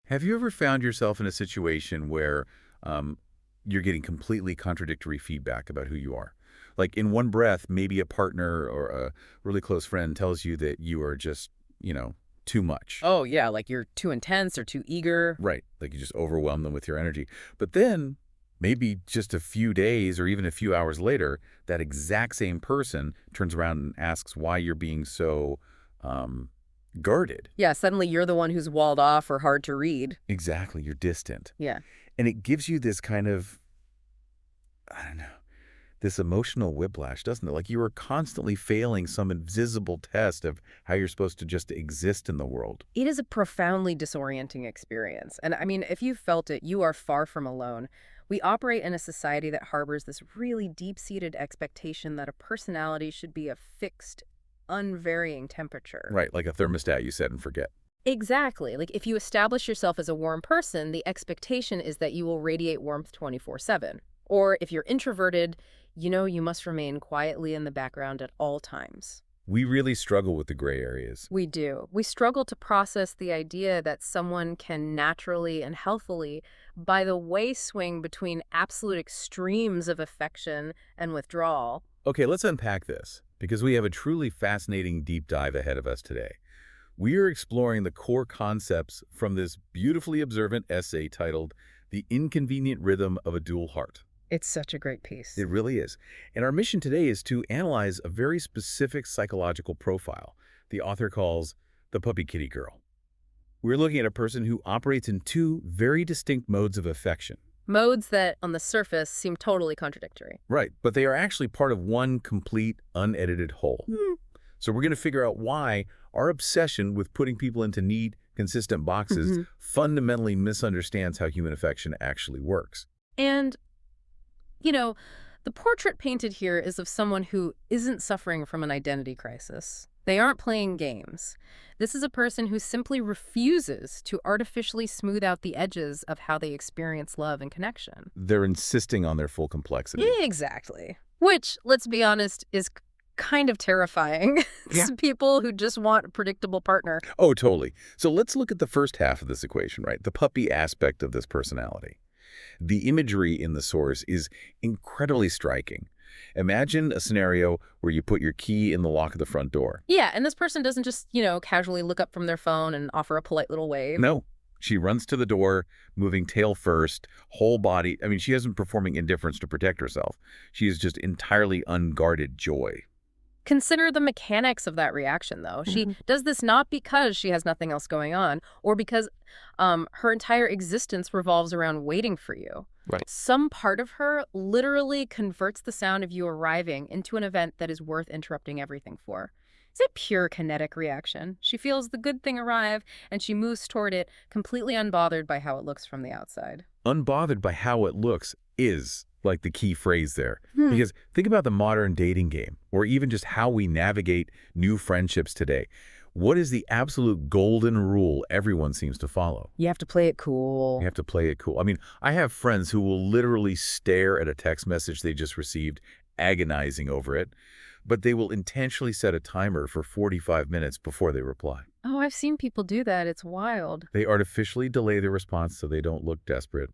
Have you ever found yourself in a situation where um, you're getting completely contradictory feedback about who you are? Like in one breath, maybe a partner or a really close friend tells you that you are just, you know, too much. Oh, yeah, like you're too intense or too eager. Right. Like you just overwhelm them with your energy. But then maybe just a few days or even a few hours later, that exact same person turns around and asks why you're being so um, guarded. Yeah, suddenly you're the one who's walled off or hard to read. Exactly. You're distant. Yeah. And it gives you this kind of, I don't know, this emotional whiplash, doesn't it? Like you are constantly failing some invisible test of how you're supposed to just exist in the world. It is a profoundly disorienting experience. And I mean, if you felt it, you are far from alone. We operate in a society that harbors this really deep-seated expectation that a personality should be a fixed, unvarying temperature. Right, like a thermostat you set and forget. Exactly. Like if you establish yourself as a warm person, the expectation is that you will radiate warmth 24/7. Or if you're introverted, you must remain quietly in the background at all times. We really struggle with the gray areas. We do. We struggle to process the idea that someone can naturally and healthily, by the way, swing between absolute extremes of affection and withdrawal. Okay, let's unpack this, because we have a truly fascinating deep dive ahead of us today. We are exploring the core concepts from this beautifully observant essay titled The Inconvenient Rhythm of a Dual Heart. It's such a great piece. It really is. And our mission today is to analyze a very specific psychological profile the author calls the puppy kitty girl. We're looking at a person who operates in two very distinct modes of affection. Modes that, on the surface, seem totally contradictory. Right, but they are actually part of one complete, unedited whole. So we're going to figure out why our obsession with putting people into neat, consistent boxes fundamentally misunderstands how human affection actually works. And the portrait painted here is of someone who isn't suffering from an identity crisis. They aren't playing games. This is a person who simply refuses to artificially smooth out the edges of how they experience love and connection. They're insisting on their full complexity. Exactly. Which, let's be honest, is kind of terrifying. Yeah. To people who just want a predictable partner. Oh, totally. So let's look at the first half of this equation, right? The puppy aspect of this personality. The imagery in the source is incredibly striking. Imagine a scenario where you put your key in the lock of the front door. Yeah, and this person doesn't just, casually look up from their phone and offer a polite little wave. No, she runs to the door, moving tail first, whole body. I mean, she isn't performing indifference to protect herself. She is just entirely unguarded joy. Consider the mechanics of that reaction, though. She does this not because she has nothing else going on or because her entire existence revolves around waiting for you. Right. Some part of her literally converts the sound of you arriving into an event that is worth interrupting everything for. It's a pure kinetic reaction. She feels the good thing arrive, and she moves toward it, completely unbothered by how it looks from the outside. Unbothered by how it looks is like the key phrase there. Because think about the modern dating game, or even just how we navigate new friendships today. What is the absolute golden rule everyone seems to follow? You have to play it cool. You have to play it cool. I mean, I have friends who will literally stare at a text message they just received, agonizing over it, but they will intentionally set a timer for 45 minutes before they reply. Oh, I've seen people do that. It's wild. They artificially delay their response so they don't look desperate.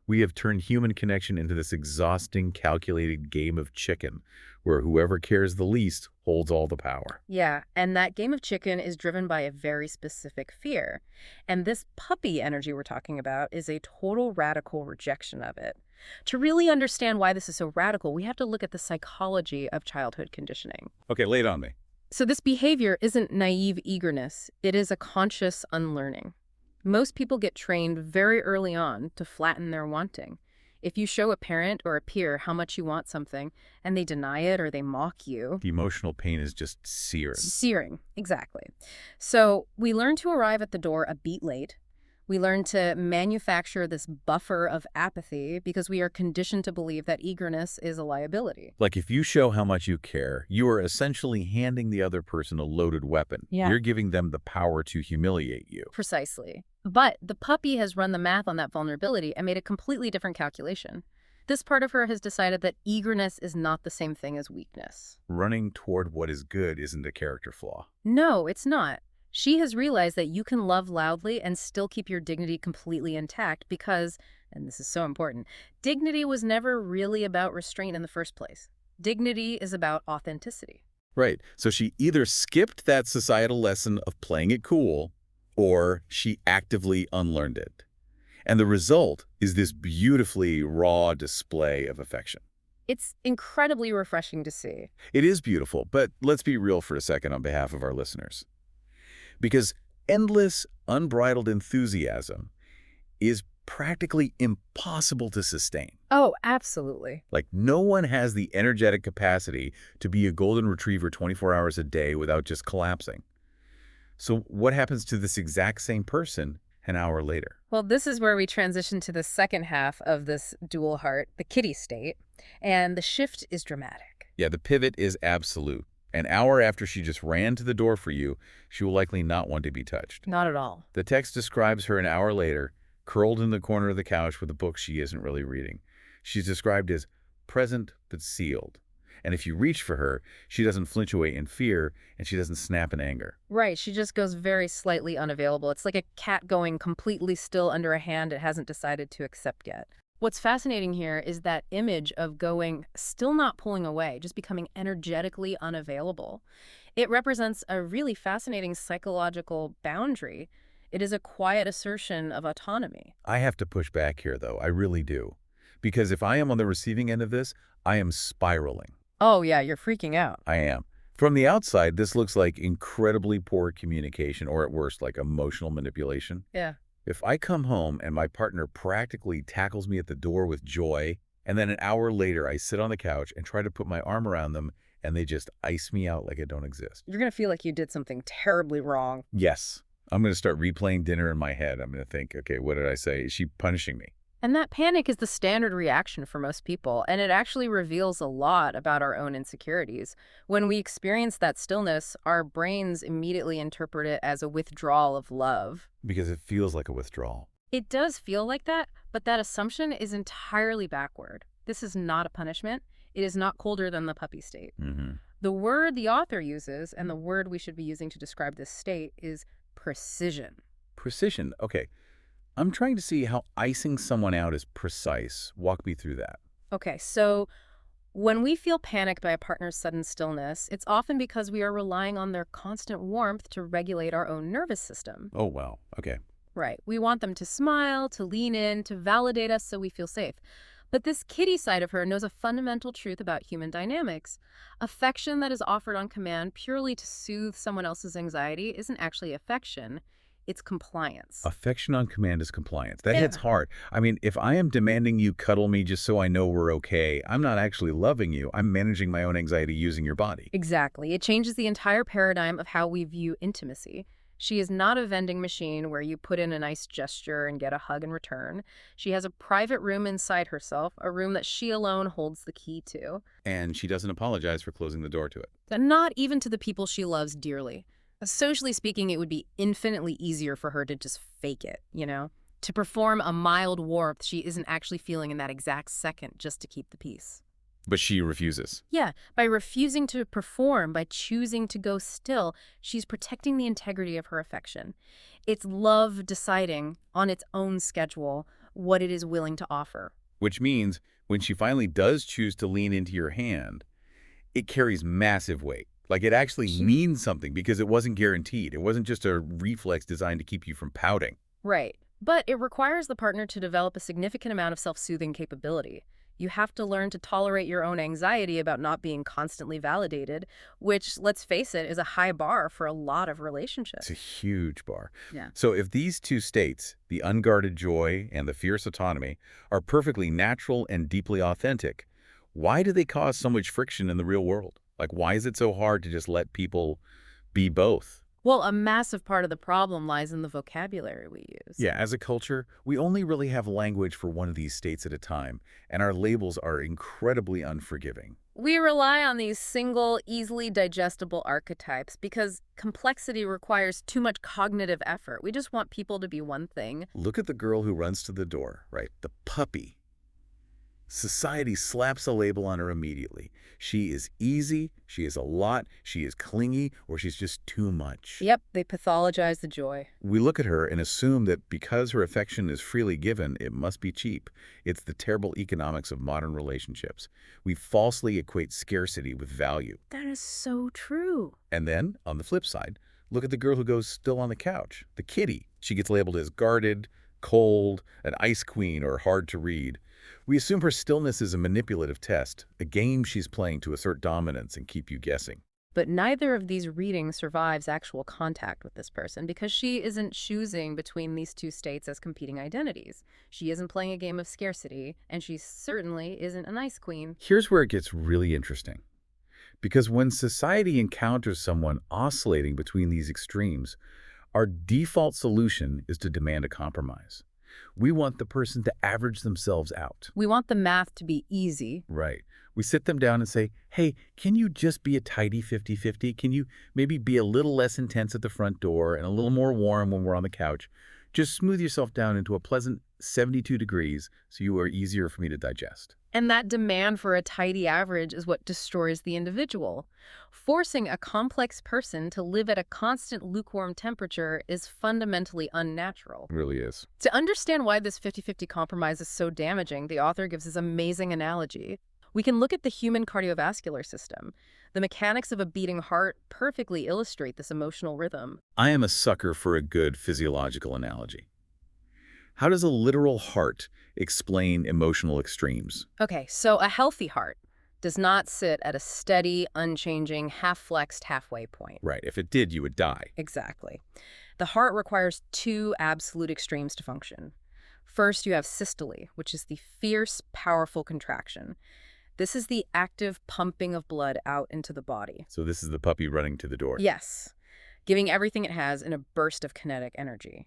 We have turned human connection into this exhausting, calculated game of chicken, where whoever cares the least holds all the power. Yeah, and that game of chicken is driven by a very specific fear. And this puppy energy we're talking about is a total radical rejection of it. To really understand why this is so radical, we have to look at the psychology of childhood conditioning. Okay, lay it on me. So this behavior isn't naive eagerness. It is a conscious unlearning. Most people get trained very early on to flatten their wanting. If you show a parent or a peer how much you want something and they deny it or they mock you. The emotional pain is just searing. Searing, exactly. So we learn to arrive at the door a beat late. We learn to manufacture this buffer of apathy because we are conditioned to believe that eagerness is a liability. Like if you show how much you care, you are essentially handing the other person a loaded weapon. Yeah. You're giving them the power to humiliate you. Precisely. But the puppy has run the math on that vulnerability and made a completely different calculation. This part of her has decided that eagerness is not the same thing as weakness. Running toward what is good isn't a character flaw. No, it's not. She has realized that you can love loudly and still keep your dignity completely intact because, and this is so important, dignity was never really about restraint in the first place. Dignity is about authenticity. Right. So she either skipped that societal lesson of playing it cool, or she actively unlearned it. And the result is this beautifully raw display of affection. It's incredibly refreshing to see. It is beautiful, but let's be real for a second on behalf of our listeners. Because endless, unbridled enthusiasm is practically impossible to sustain. Oh, absolutely. Like, no one has the energetic capacity to be a golden retriever 24 hours a day without just collapsing. So what happens to this exact same person an hour later? Well, this is where we transition to the second half of this dual heart, the kitty state, and the shift is dramatic. Yeah, the pivot is absolute. An hour after she just ran to the door for you, she will likely not want to be touched. Not at all. The text describes her an hour later, curled in the corner of the couch with a book she isn't really reading. She's described as present but sealed. And if you reach for her, she doesn't flinch away in fear, and she doesn't snap in anger. Right, she just goes very slightly unavailable. It's like a cat going completely still under a hand it hasn't decided to accept yet. What's fascinating here is that image of going, still not pulling away, just becoming energetically unavailable. It represents a really fascinating psychological boundary. It is a quiet assertion of autonomy. I have to push back here, though. I really do. Because if I am on the receiving end of this, I am spiraling. Oh, yeah, you're freaking out. I am. From the outside, this looks like incredibly poor communication, or at worst, like emotional manipulation. Yeah. If I come home and my partner practically tackles me at the door with joy, and then an hour later I sit on the couch and try to put my arm around them, and they just ice me out like I don't exist. You're going to feel like you did something terribly wrong. Yes, I'm going to start replaying dinner in my head. I'm going to think, okay, what did I say? Is she punishing me? And that panic is the standard reaction for most people, and it actually reveals a lot about our own insecurities. When we experience that stillness, our brains immediately interpret it as a withdrawal of love. Because it feels like a withdrawal. It does feel like that, but that assumption is entirely backward. This is not a punishment. It is not colder than the puppy state. The word the author uses, and the word we should be using to describe this state, is precision. Precision. Okay. I'm trying to see how icing someone out is precise. Walk me through that. Okay, so when we feel panicked by a partner's sudden stillness, it's often because we are relying on their constant warmth to regulate our own nervous system. Oh, wow. Okay. Right. We want them to smile, to lean in, to validate us so we feel safe. But this kitty side of her knows a fundamental truth about human dynamics. Affection that is offered on command purely to soothe someone else's anxiety isn't actually affection. It's compliance. Affection on command is compliance. That Yeah. hits hard. I mean, if I am demanding you cuddle me just so I know we're okay, I'm not actually loving you. I'm managing my own anxiety using your body. Exactly. It changes the entire paradigm of how we view intimacy. She is not a vending machine where you put in a nice gesture and get a hug in return. She has a private room inside herself, a room that she alone holds the key to. And she doesn't apologize for closing the door to it. And not even to the people she loves dearly. Socially speaking, it would be infinitely easier for her to just fake it, to perform a mild warmth she isn't actually feeling in that exact second just to keep the peace. But she refuses. Yeah, by refusing to perform, by choosing to go still, she's protecting the integrity of her affection. It's love deciding on its own schedule what it is willing to offer. Which means when she finally does choose to lean into your hand, it carries massive weight. Like, it actually means something because it wasn't guaranteed. It wasn't just a reflex designed to keep you from pouting. Right. But it requires the partner to develop a significant amount of self-soothing capability. You have to learn to tolerate your own anxiety about not being constantly validated, which, let's face it, is a high bar for a lot of relationships. It's a huge bar. Yeah. So if these two states, the unguarded joy and the fierce autonomy, are perfectly natural and deeply authentic, why do they cause so much friction in the real world? Like, why is it so hard to just let people be both? Well, a massive part of the problem lies in the vocabulary we use. Yeah, as a culture, we only really have language for one of these states at a time, and our labels are incredibly unforgiving. We rely on these single, easily digestible archetypes because complexity requires too much cognitive effort. We just want people to be one thing. Look at the girl who runs to the door, right? The puppy. Society slaps a label on her immediately. She is easy, she is a lot, she is clingy, or she's just too much. Yep, they pathologize the joy. We look at her and assume that because her affection is freely given, it must be cheap. It's the terrible economics of modern relationships. We falsely equate scarcity with value. That is so true. And then, on the flip side, look at the girl who goes still on the couch, the kitty. She gets labeled as guarded, cold, an ice queen, or hard to read. We assume her stillness is a manipulative test, a game she's playing to assert dominance and keep you guessing. But neither of these readings survives actual contact with this person because she isn't choosing between these two states as competing identities. She isn't playing a game of scarcity, and she certainly isn't an ice queen. Here's where it gets really interesting. Because when society encounters someone oscillating between these extremes, our default solution is to demand a compromise. We want the person to average themselves out. We want the math to be easy. Right. We sit them down and say, hey, can you just be a tidy 50-50? Can you maybe be a little less intense at the front door and a little more warm when we're on the couch? Just smooth yourself down into a pleasant 72 degrees so you are easier for me to digest. And that demand for a tidy average is what destroys the individual. Forcing a complex person to live at a constant lukewarm temperature is fundamentally unnatural. It really is. To understand why this 50-50 compromise is so damaging, the author gives this amazing analogy. We can look at the human cardiovascular system. The mechanics of a beating heart perfectly illustrate this emotional rhythm. I am a sucker for a good physiological analogy. How does a literal heart explain emotional extremes? Okay, so a healthy heart does not sit at a steady, unchanging, half-flexed halfway point. Right. If it did, you would die. Exactly. The heart requires two absolute extremes to function. First, you have systole, which is the fierce, powerful contraction. This is the active pumping of blood out into the body. So this is the puppy running to the door. Yes, giving everything it has in a burst of kinetic energy.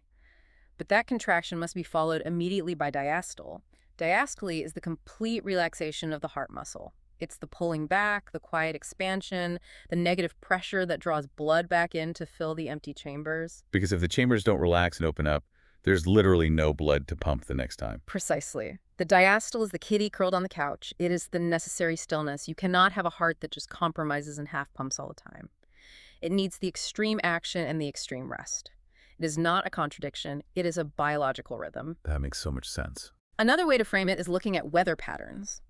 But that contraction must be followed immediately by diastole. Diastole is the complete relaxation of the heart muscle. It's the pulling back, the quiet expansion, the negative pressure that draws blood back in to fill the empty chambers. Because if the chambers don't relax and open up, there's literally no blood to pump the next time. Precisely. The diastole is the kitty curled on the couch. It is the necessary stillness. You cannot have a heart that just compromises and half pumps all the time. It needs the extreme action and the extreme rest. It is not a contradiction. It is a biological rhythm. That makes so much sense. Another way to frame it is looking at weather patterns.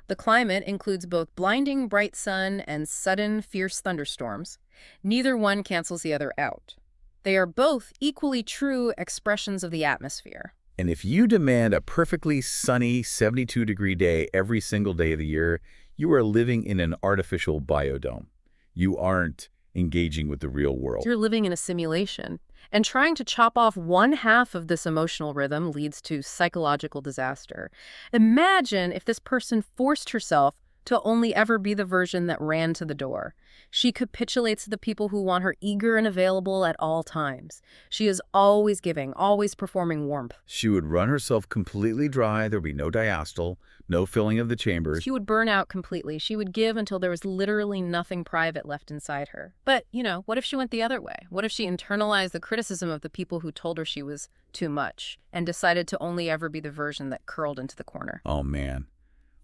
The climate includes both blinding bright sun and sudden fierce thunderstorms. Neither one cancels the other out. They are both equally true expressions of the atmosphere. And if you demand a perfectly sunny 72-degree day every single day of the year, you are living in an artificial biodome. You aren't engaging with the real world. You're living in a simulation. And trying to chop off one half of this emotional rhythm leads to psychological disaster. Imagine if this person forced herself to only ever be the version that ran to the door. She capitulates to the people who want her eager and available at all times. She is always giving, always performing warmth. She would run herself completely dry. There would be no diastole, no filling of the chambers. She would burn out completely. She would give until there was literally nothing private left inside her. But, what if she went the other way? What if she internalized the criticism of the people who told her she was too much and decided to only ever be the version that curled into the corner? Oh, man.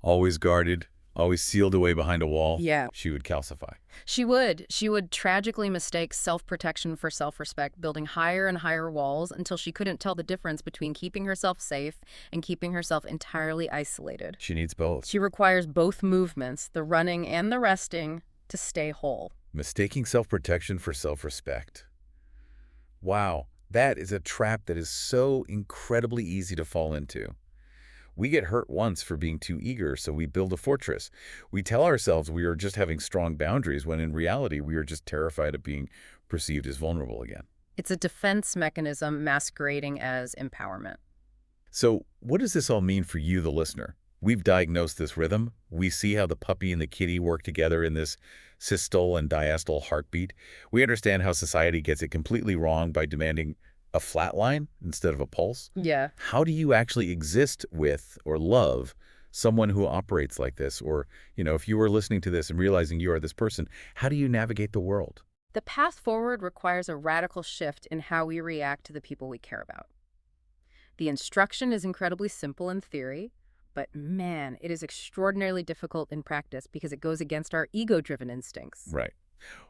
Always guarded, always sealed away behind a wall. Yeah. She would calcify. She would. She would tragically mistake self-protection for self-respect, building higher and higher walls until she couldn't tell the difference between keeping herself safe and keeping herself entirely isolated. She needs both. She requires both movements, the running and the resting, to stay whole. Mistaking self-protection for self-respect. Wow, that is a trap that is so incredibly easy to fall into. We get hurt once for being too eager, so we build a fortress. We tell ourselves we are just having strong boundaries, when in reality we are just terrified of being perceived as vulnerable again. It's a defense mechanism masquerading as empowerment. So what does this all mean for you, the listener? We've diagnosed this rhythm. We see how the puppy and the kitty work together in this systole and diastole heartbeat. We understand how society gets it completely wrong by demanding a flat line instead of a pulse. Yeah. How do you actually exist with or love someone who operates like this? Or, if you were listening to this and realizing you are this person, how do you navigate the world? The path forward requires a radical shift in how we react to the people we care about. The instruction is incredibly simple in theory. But man, it is extraordinarily difficult in practice because it goes against our ego-driven instincts. Right.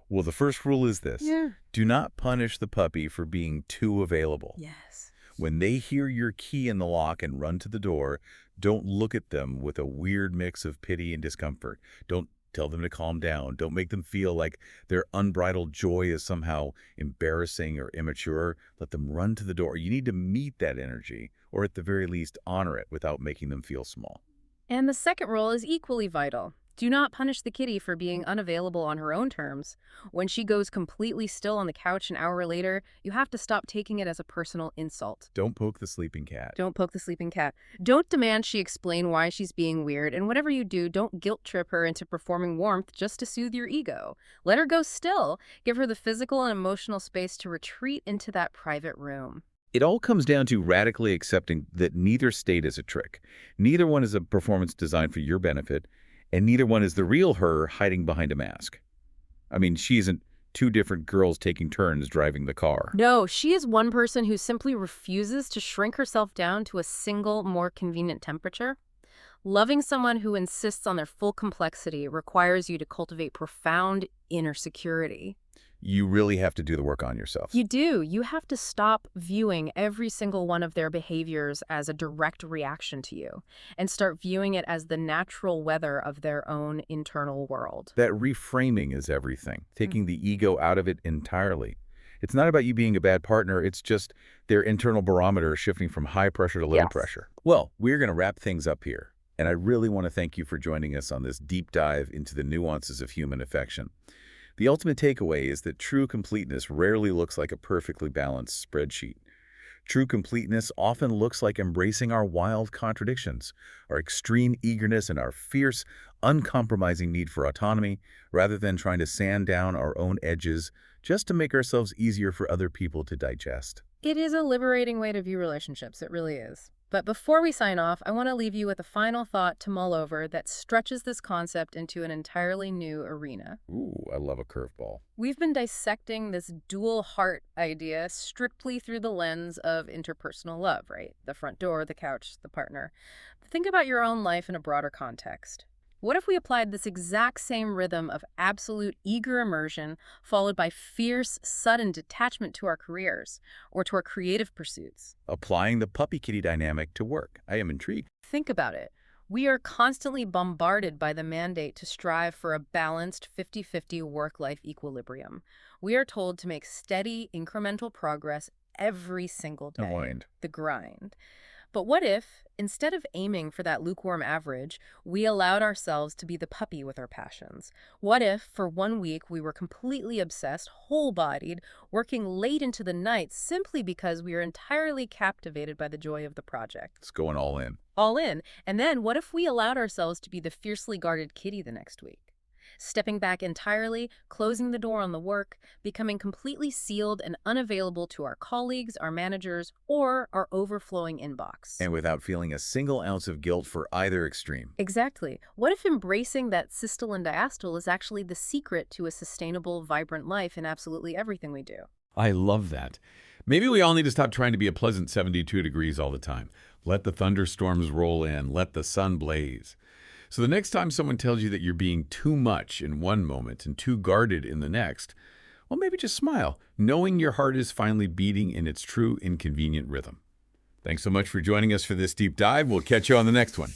Well, the first rule is this. Yeah. Do not punish the puppy for being too available. Yes. When they hear your key in the lock and run to the door, don't look at them with a weird mix of pity and discomfort. Don't tell them to calm down. Don't make them feel like their unbridled joy is somehow embarrassing or immature. Let them run to the door. You need to meet that energy, or at the very least, honor it without making them feel small. And the second rule is equally vital. Do not punish the kitty for being unavailable on her own terms. When she goes completely still on the couch an hour later, you have to stop taking it as a personal insult. Don't poke the sleeping cat. Don't poke the sleeping cat. Don't demand she explain why she's being weird, and whatever you do, don't guilt trip her into performing warmth just to soothe your ego. Let her go still. Give her the physical and emotional space to retreat into that private room. It all comes down to radically accepting that neither state is a trick. Neither one is a performance designed for your benefit, and neither one is the real her hiding behind a mask. I mean, she isn't two different girls taking turns driving the car. No, she is one person who simply refuses to shrink herself down to a single, more convenient temperature. Loving someone who insists on their full complexity requires you to cultivate profound inner security. You really have to do the work on yourself. You do. You have to stop viewing every single one of their behaviors as a direct reaction to you and start viewing it as the natural weather of their own internal world. That reframing is everything, taking the ego out of it entirely. It's not about you being a bad partner, it's just their internal barometer shifting from high pressure to low pressure. Well, we're going to wrap things up here, and I really want to thank you for joining us on this deep dive into the nuances of human affection. The ultimate takeaway is that true completeness rarely looks like a perfectly balanced spreadsheet. True completeness often looks like embracing our wild contradictions, our extreme eagerness and our fierce, uncompromising need for autonomy, rather than trying to sand down our own edges just to make ourselves easier for other people to digest. It is a liberating way to view relationships, it really is. But before we sign off, I want to leave you with a final thought to mull over that stretches this concept into an entirely new arena. Ooh, I love a curveball. We've been dissecting this dual heart idea strictly through the lens of interpersonal love, right? The front door, the couch, the partner. But think about your own life in a broader context. What if we applied this exact same rhythm of absolute eager immersion followed by fierce, sudden detachment to our careers or to our creative pursuits? Applying the puppy-kitty dynamic to work. I am intrigued. Think about it. We are constantly bombarded by the mandate to strive for a balanced 50-50 work-life equilibrium. We are told to make steady, incremental progress every single day. Aligned. The grind. But what if, instead of aiming for that lukewarm average, we allowed ourselves to be the puppy with our passions? What if, for 1 week, we were completely obsessed, whole-bodied, working late into the night simply because we are entirely captivated by the joy of the project? It's going all in. All in. And then what if we allowed ourselves to be the fiercely guarded kitty the next week? Stepping back entirely, closing the door on the work, becoming completely sealed and unavailable to our colleagues, our managers, or our overflowing inbox. And without feeling a single ounce of guilt for either extreme. Exactly. What if embracing that systole and diastole is actually the secret to a sustainable, vibrant life in absolutely everything we do? I love that. Maybe we all need to stop trying to be a pleasant 72 degrees all the time. Let the thunderstorms roll in. Let the sun blaze. So the next time someone tells you that you're being too much in one moment and too guarded in the next, well, maybe just smile, knowing your heart is finally beating in its true inconvenient rhythm. Thanks so much for joining us for this deep dive. We'll catch you on the next one.